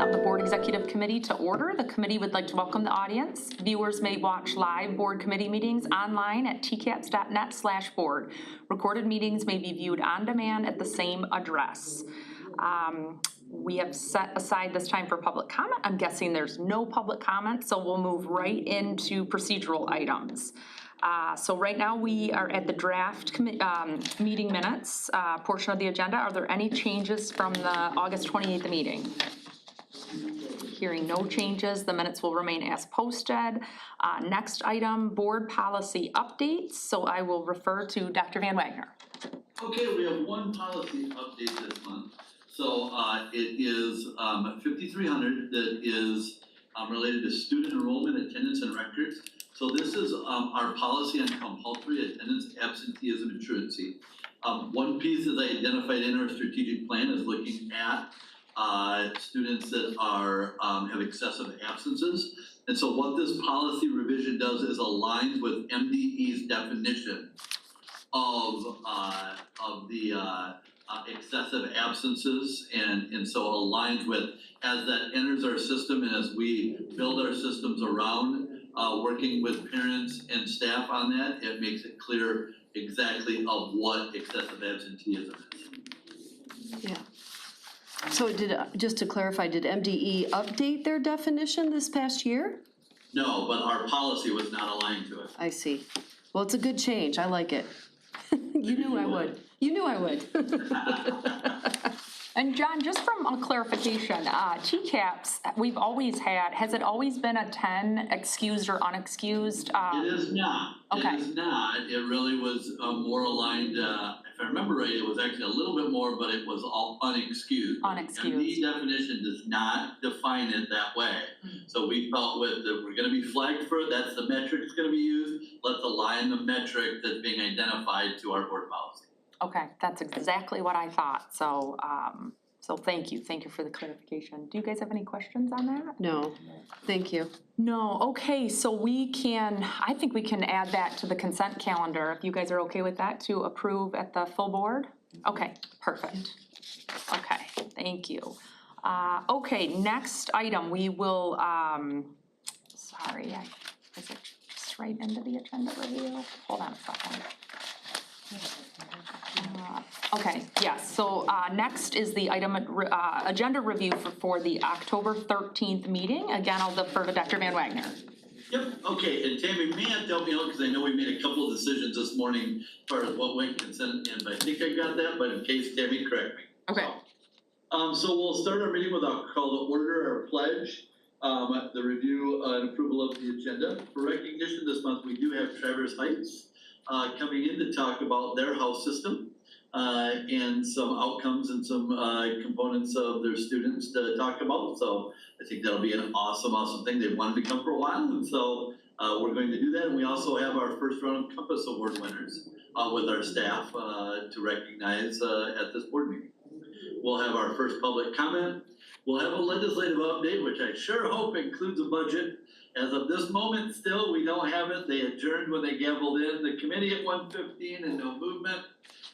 meeting of the Board Executive Committee to order. The committee would like to welcome the audience. Viewers may watch live board committee meetings online at tcaps.net/board. Recorded meetings may be viewed on demand at the same address. We have set aside this time for public comment. I'm guessing there's no public comment, so we'll move right into procedural items. So right now we are at the draft meeting minutes portion of the agenda. Are there any changes from the August 28th meeting? Hearing no changes, the minutes will remain as posted. Next item, board policy updates. So I will refer to Dr. Van Wagner. Okay, we have one policy update this month. So it is 5300 that is related to student enrollment, attendance, and records. So this is our policy on compulsory attendance, absenteeism, and truancy. One piece is identified in our strategic plan is looking at students that are have excessive absences. And so what this policy revision does is aligns with MDE's definition of the excessive absences, and so aligns with, as that enters our system and as we build our systems around working with parents and staff on that, it makes it clear exactly of what excessive absenteeism is. Yeah. So just to clarify, did MDE update their definition this past year? No, but our policy was not aligned to it. I see. Well, it's a good change. I like it. You knew I would. You knew I would. And John, just from a clarification, TCAPS, we've always had, has it always been a 10 excused or unexcused? It is not. Okay. It is not. It really was more aligned, if I remember right, it was actually a little bit more, but it was all unexcused. Unexcused. The definition does not define it that way. So we felt with that we're gonna be flagged for it, that's the metric that's gonna be used. Let's align the metric that's being identified to our board policy. Okay, that's exactly what I thought. So, so thank you. Thank you for the clarification. Do you guys have any questions on that? No, thank you. No, okay, so we can, I think we can add that to the consent calendar, if you guys are okay with that, to approve at the full board? Okay, perfect. Okay, thank you. Okay, next item, we will, sorry, is it just right into the agenda review? Hold on a second. Okay, yes, so next is the item agenda review for the October 13th meeting. Again, I'll defer to Dr. Van Wagner. Yep, okay, and Tammy, may I help me out, because I know we made a couple of decisions this morning as far as what went consent in, but I think I got that, but in case, Tammy, correct me. Okay. So we'll start our meeting with a call to order, our pledge, the review and approval of the agenda. For recognition this month, we do have Traverse Heights coming in to talk about their house system and some outcomes and some components of their students to talk about. So I think that'll be an awesome thing. They've wanted to come for a while, and so we're going to do that. And we also have our first round of Compass Award winners with our staff to recognize at this board meeting. We'll have our first public comment. We'll have a legislative update, which I sure hope includes a budget. As of this moment, still, we don't have it. They adjourned when they gavelled in the committee at 1:15 and no movement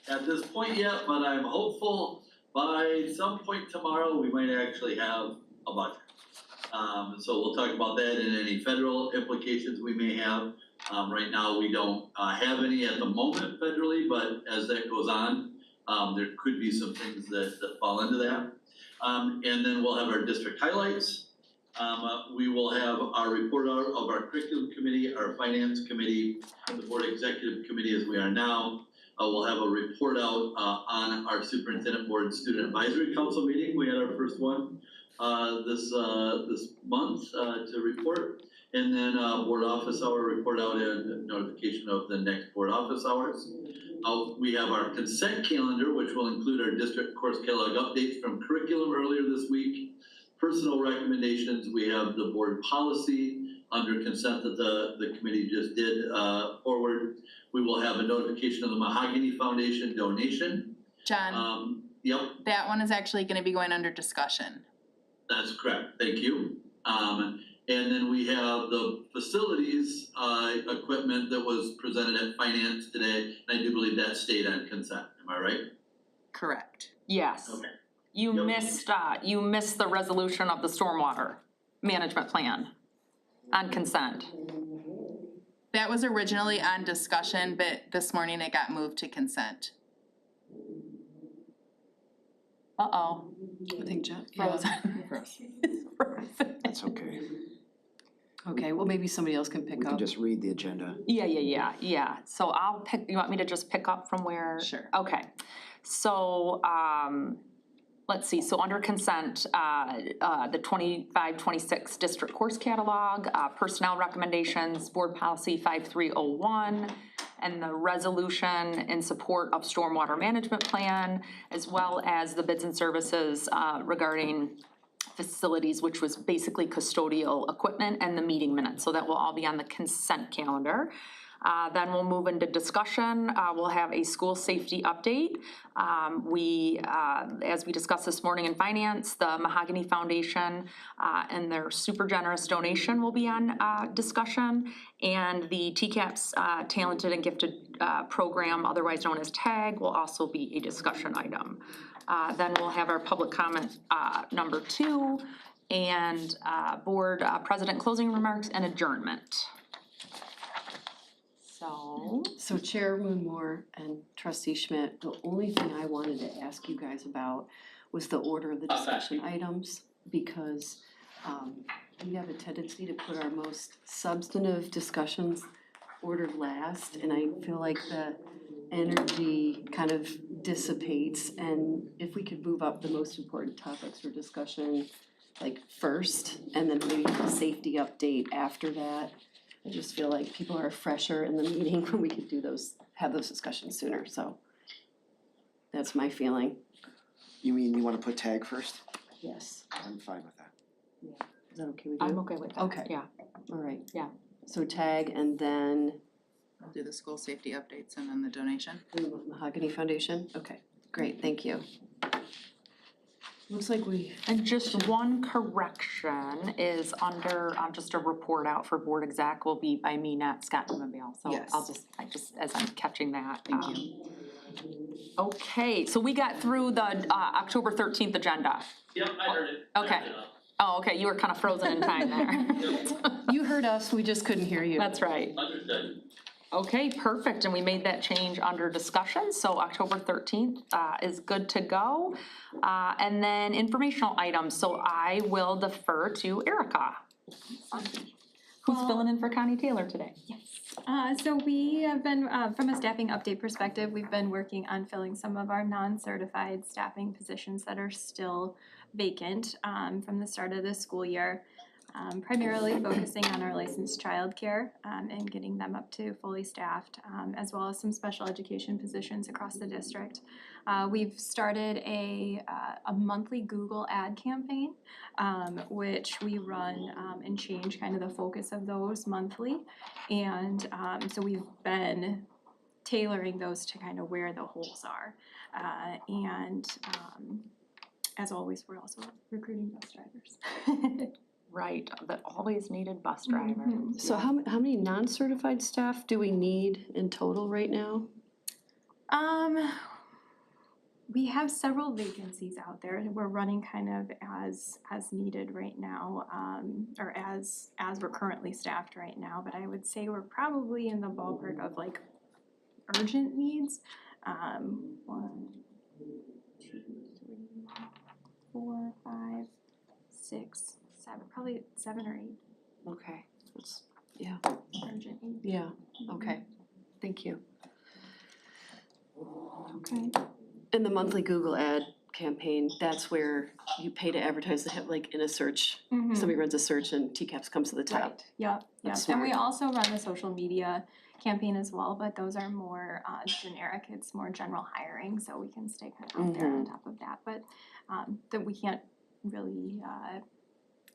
at this point yet, but I'm hopeful by some point tomorrow we might actually have a budget. So we'll talk about that and any federal implications we may have. Right now, we don't have any at the moment federally, but as that goes on, there could be some things that fall into that. And then we'll have our district highlights. We will have our report out of our curriculum committee, our finance committee, the board executive committee as we are now. We'll have a report out on our superintendent board student advisory council meeting. We had our first one this month to report. And then board office hour report out and notification of the next board office hours. We have our consent calendar, which will include our district course catalog updates from curriculum earlier this week. Personal recommendations, we have the board policy under consent that the committee just did forward. We will have a notification of the Mahogany Foundation donation. John, Yep. that one is actually going to be going under discussion. That's correct, thank you. And then we have the facilities equipment that was presented at finance today, and I do believe that stayed on consent, am I right? Correct. Yes. Okay. You Yep. missed the resolution of the stormwater management plan on consent. That was originally on discussion, but this morning it got moved to consent. Uh-oh. I think Jeff, yeah. Frozen. That's okay. Okay, well, maybe somebody else can We pick can up. just read the agenda. Yeah. So I'll pick, you want me to just pick up from where? Sure. Okay. So, let's see, so under consent, the 25-26 district course catalog, personnel recommendations, board policy 5301, and the resolution in support of stormwater management plan, as well as the bids and services regarding facilities, which was basically custodial equipment, and the meeting minutes. So that will all be on the consent calendar. Then we'll move into discussion. We'll have a school safety update. As we discussed this morning in finance, the Mahogany Foundation and their super generous donation will be on discussion. And the TCAPS Talented and Gifted Program, otherwise known as TAG, will also be a discussion item. Then we'll have our public comment number 2, and board president closing remarks and adjournment. So Chair Moore and Trustee Schmidt, the only thing I wanted to ask you guys about was the order of the discussion items, because we have a tendency to put our most substantive discussions ordered last, and I feel like the energy kind of dissipates, and if we could move up the most important topics for discussion, like first, and then maybe a safety update after that. I just feel like people are fresher in the meeting when we could have those discussions sooner, so that's my feeling. You mean you wanna put tag first? Yes. I'm fine with that. Is that okay with you? I'm okay with that. Okay. Yeah. All right. Yeah. So tag and then I'll do the school safety updates and then the donation. the Mahogany Foundation? Okay, great, thank you. Looks like we, And just one correction is under, just a report out for board exec will be by me, not Scott Newmanville. So Yes. I just, as I'm catching that. Thank you. Okay, so we got through the October 13th agenda. Yep, I heard it. Okay. Oh, okay, you were kind of frozen in time there. you heard us, we just couldn't hear you. That's right. Understood. Okay, perfect, and we made that change under discussion, so October 13th is good to go. And then informational items, so I will defer to Erica. Who's filling in for Connie Taylor today? So we have been, from a staffing update perspective, we've been working on filling some of our non-certified staffing positions that are still vacant from the start of the school year. Primarily focusing on our licensed childcare and getting them up to fully staffed, as well as some special education positions across the district. We've started a monthly Google ad campaign, which we run and change kind of the focus of those monthly. And so we've been tailoring those to kind of where the holes are. As always, we're also recruiting bus drivers. Right, the always needed bus driver. So how many non-certified staff do we need in total right now? We have several vacancies out there, and we're running kind of as needed right now, or as we're currently staffed right now, but I would say we're probably in the ballpark of like urgent needs. 1, 2, 3, 4, 5, 6, 7, probably 7 or 8 Okay, yeah, urgent needs. yeah, okay, thank you. Okay. And the monthly Google ad campaign, that's where you pay to advertise, they have like in a search, somebody runs a search and TCAPS comes to the top. Right, yep. That's And we smart. also run the social media campaign as well, but those are more generic, it's more general hiring, so we can stay kind of out there on top of that, but that we can't really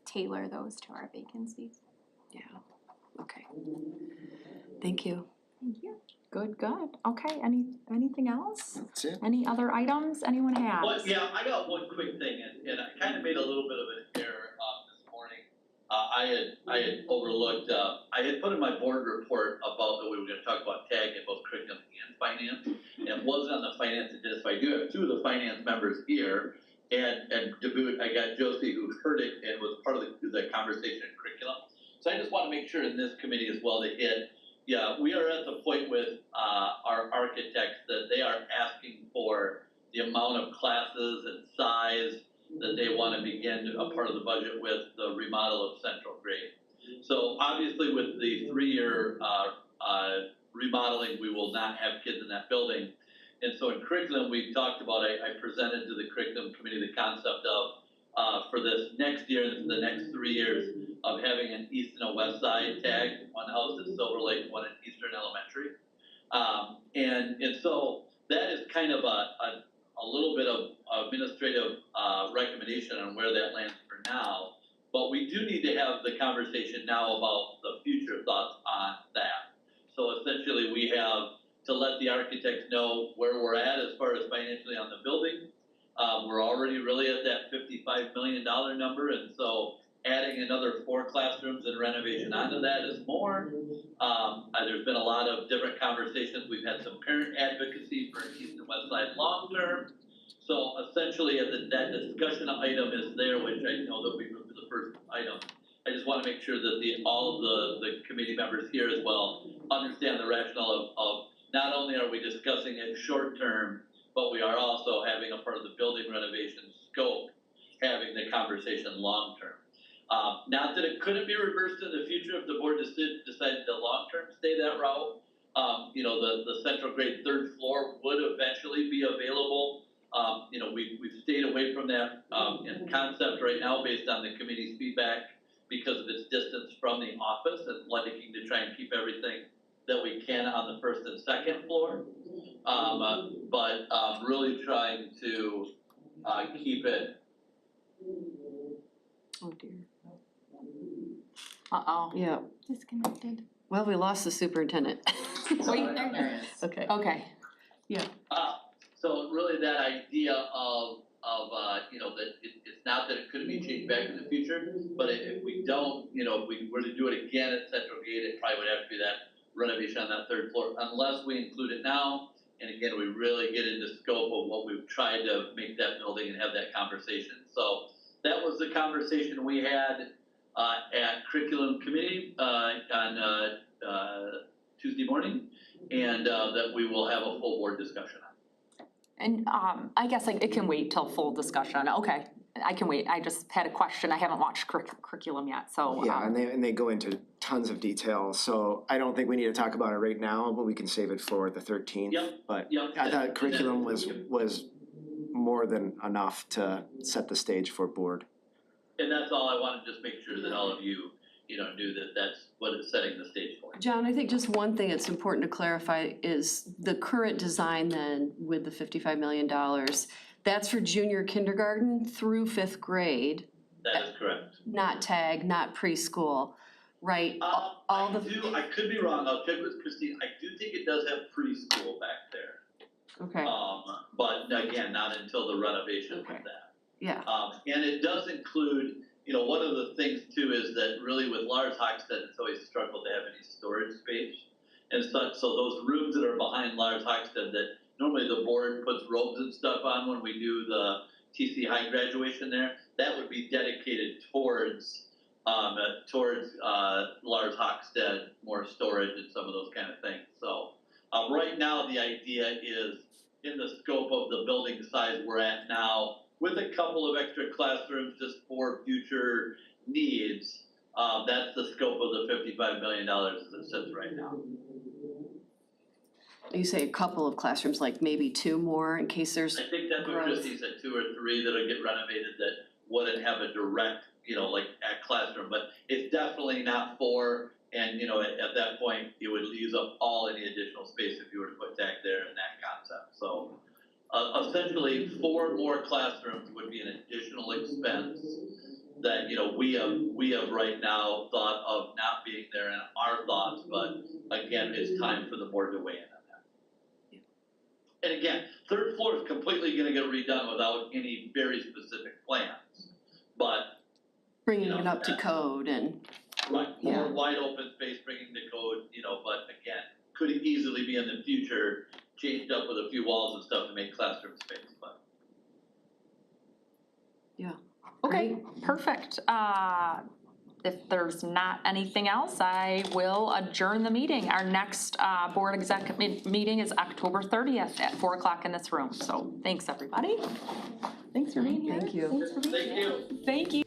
tailor those to our vacancies. Yeah, okay. Thank you. Thank you. Good, okay, anything else? That's it. Any other items anyone has? Well, yeah, I got one quick thing, and I kind of made a little bit of an error this morning. I had overlooked, I had put in my board report about that we were gonna talk about tag in both curriculum and finance, and it wasn't on the finance agenda, so I do have 2 of the finance members here. and to boot, I got Josie who heard it and was part of the conversation and curriculum. So I just wanna make sure in this committee as well to hit, yeah, we are at the point with, our architects that they are asking for the amount of classes and size that they wanna begin a part of the budget with the remodel of central grade. So obviously with the 3-year, remodeling, we will not have kids in that building. And so in curriculum, we've talked about, I presented to the curriculum committee the concept of, for this next year, and the next 3 years, of having an east and a west side tag, one house at Silver Lake, one at Eastern Elementary. And so that is kind of a little bit of administrative, recommendation on where that lands for now. But we do need to have the conversation now about the future thoughts on that. So essentially, we have to let the architects know where we're at as far as financially on the building. We're already really at that $55 million number, and so adding another 4 classrooms and renovation onto that is more. There's been a lot of different conversations. We've had some parent advocacy for East and West Side long term. So essentially, that discussion item is there, which I know that we moved to the first item. I just want to make sure that all of the committee members here as well understand the rationale of not only are we discussing it short term, but we are also having a part of the building renovation scope, having the conversation long term. Not that it couldn't be reversed in the future if the board decided to long term stay that route. The central grade 3rd floor would eventually be available. We've stayed away from that in concept right now based on the committee's feedback because of its distance from the office and looking to try and keep everything that we can on the 1st and 2nd floor. But really trying to keep it. Oh dear. Uh-oh. Yeah, Disconnected. well, we lost the superintendent. Wait, There it is. Okay. okay. So really that idea of that it's not that it couldn't be changed back in the future, but if we don't, if we were to do it again at Central Gate, it probably would have to be that renovation on that 3rd floor, unless we include it now. And again, we really get into scope of what we've tried to make that building and have that conversation. So that was the conversation we had at curriculum committee on Tuesday morning, and that we will have a full board discussion on. And I guess it can wait till full discussion. Okay, I can wait. I just had a question. I haven't watched curriculum yet, so. Yeah, and they go into tons of detail, so I don't think we need to talk about it right now, but we can save it for the 13th. Yep, But yep. I thought curriculum was more than enough to set the stage for board. And that's all I wanted to just make sure that all of you, knew that that's what it's setting the stage for. John, I think just one thing that's important to clarify is the current design then with the $55 million, that's for junior kindergarten through 5th grade, That is correct. not tag, not preschool, right? I could be wrong, I'll check with Christine, I do think it does have preschool back there. Okay, But again, not until the renovation with Okay. that. yeah, And it does include, one of the things too is that really with Lars Hochstead, it's always struggled to have any storage space and such, so those rooms that are behind Lars Hochstead that normally the board puts robes and stuff on when we do the TC High graduation there, that would be dedicated towards Lars Hochstead, more storage and some of those kind of things. So right now the idea is in the scope of the building size we're at now, with a couple of extra classrooms just for future needs, that's the scope of the $55 million as it sits right now. you say a couple of classrooms, like maybe 2 more in case there's, I think that's what Christie said, 2 or 3 that'll get renovated that wouldn't have a direct, like at classroom, but it's definitely not 4. And, at that point, it would use up all any additional space if you were to put tag there in that concept, so. Essentially, 4 more classrooms would be an additional expense that, we have right now thought of not being there in our thoughts, but again, it's time for the board to weigh in on that. And again, 3rd floor is completely gonna get redone without any very specific plans, but. bringing it up to code and, Right, Yeah. more wide open space, bringing the code, but again, could easily be in the future changed up with a few walls and stuff to make classroom space, but. Okay, perfect. If there's not anything else, I will adjourn the meeting. Our next board exec meeting is October 30th at 4 o'clock in this room. So thanks, everybody. Thanks for being here. Thank you. Thanks for being Thank here. you. Thank you.